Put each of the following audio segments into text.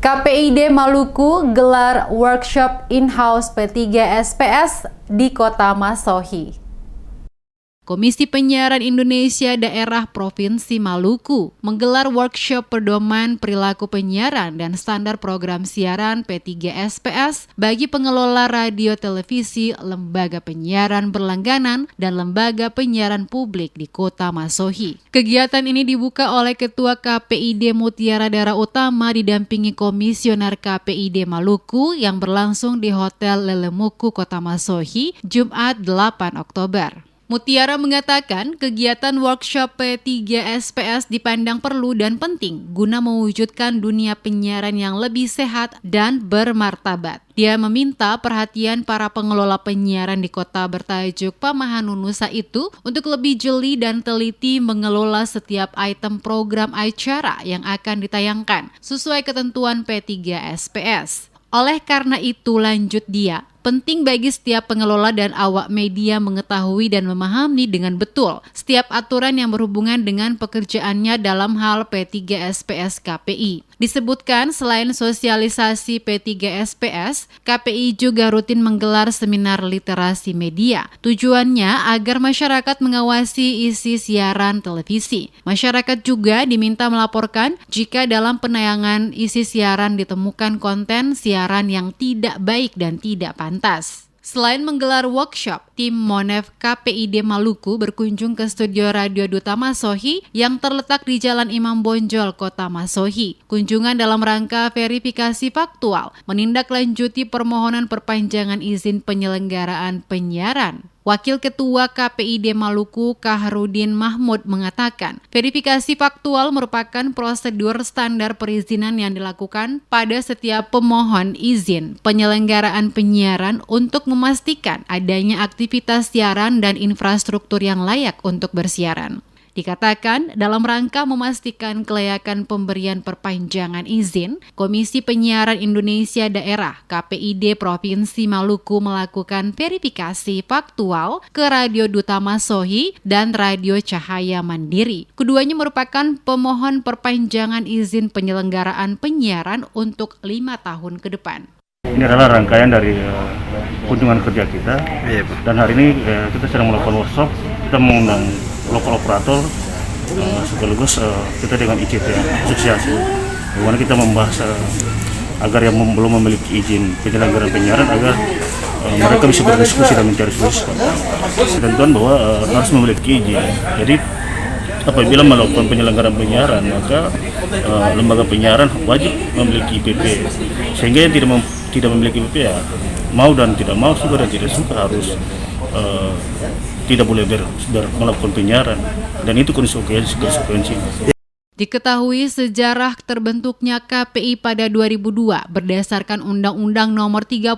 KPID Maluku gelar workshop in-house P3SPS di Kota Masohi. Komisi Penyiaran Indonesia Daerah Provinsi Maluku menggelar workshop pedoman perilaku penyiaran dan standar program siaran P3SPS bagi pengelola radio televisi, lembaga penyiaran berlangganan, dan lembaga penyiaran publik di Kota Masohi. Kegiatan ini dibuka oleh Ketua KPID Mutiara Daerah Utama didampingi Komisioner KPID Maluku yang berlangsung di Hotel Lelemuku Kota Masohi, Jumat 8 Oktober. Mutiara mengatakan kegiatan workshop P3SPS dipandang perlu dan penting guna mewujudkan dunia penyiaran yang lebih sehat dan bermartabat. Dia meminta perhatian para pengelola penyiaran di kota bertajuk Pamahanu Nusa itu untuk lebih jeli dan teliti mengelola setiap item program acara yang akan ditayangkan sesuai ketentuan P3SPS. Oleh karena itu, lanjut dia, penting bagi setiap pengelola dan awak media mengetahui dan memahami dengan betul setiap aturan yang berhubungan dengan pekerjaannya dalam hal P3SPS KPI. Disebutkan selain sosialisasi P3SPS, KPI juga rutin menggelar seminar literasi media. Tujuannya agar masyarakat mengawasi isi siaran televisi. Masyarakat juga diminta melaporkan jika dalam penayangan isi siaran ditemukan konten siaran yang tidak baik dan tidak pantas. Selain menggelar workshop, tim Monef KPID Maluku berkunjung ke studio Radio Duta Masohi yang terletak di Jalan Imam Bonjol, Kota Masohi. Kunjungan dalam rangka verifikasi faktual, menindaklanjuti permohonan perpanjangan izin penyelenggaraan penyiaran. Wakil Ketua KPID Maluku Kaharudin Mahmud mengatakan, verifikasi faktual merupakan prosedur standar perizinan yang dilakukan pada setiap pemohon izin penyelenggaraan penyiaran untuk memastikan adanya aktivitas siaran dan infrastruktur yang layak untuk bersiaran. Dikatakan dalam rangka memastikan kelayakan pemberian perpanjangan izin, Komisi Penyiaran Indonesia Daerah KPID Provinsi Maluku melakukan verifikasi faktual ke Radio Duta Masohi dan Radio Cahaya Mandiri. Keduanya merupakan pemohon perpanjangan izin penyelenggaraan penyiaran untuk 5 tahun ke depan. Ini adalah rangkaian dari kunjungan kerja kita, dan hari ini kita sedang melakukan workshop. Kita mengundang lokal operator, sekaligus kita dengan ICT asosiasi, bagaimana kita membahas agar yang belum memiliki izin penyelenggaraan penyiaran agar mereka bisa berdiskusi dan mencari solusi. Ketentuan bahwa harus memiliki izin. Jadi apabila melakukan penyelenggaraan penyiaran, maka lembaga penyiaran wajib memiliki IPP, sehingga yang tidak memiliki IPP ya mau dan tidak mau, suka dan tidak suka harus tidak boleh melakukan penyiaran, dan itu konsekuensi. Diketahui sejarah terbentuknya KPI pada 2002 berdasarkan Undang-Undang Nomor 32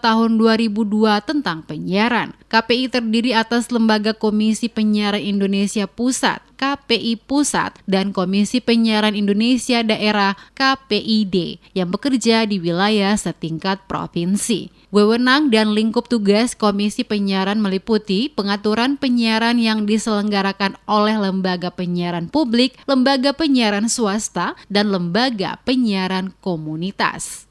Tahun 2002 tentang penyiaran. KPI terdiri atas Lembaga Komisi Penyiaran Indonesia Pusat, KPI Pusat, dan Komisi Penyiaran Indonesia Daerah KPID yang bekerja di wilayah setingkat provinsi. Wewenang dan lingkup tugas Komisi Penyiaran meliputi pengaturan penyiaran yang diselenggarakan oleh lembaga penyiaran publik, lembaga penyiaran swasta, dan lembaga penyiaran komunitas.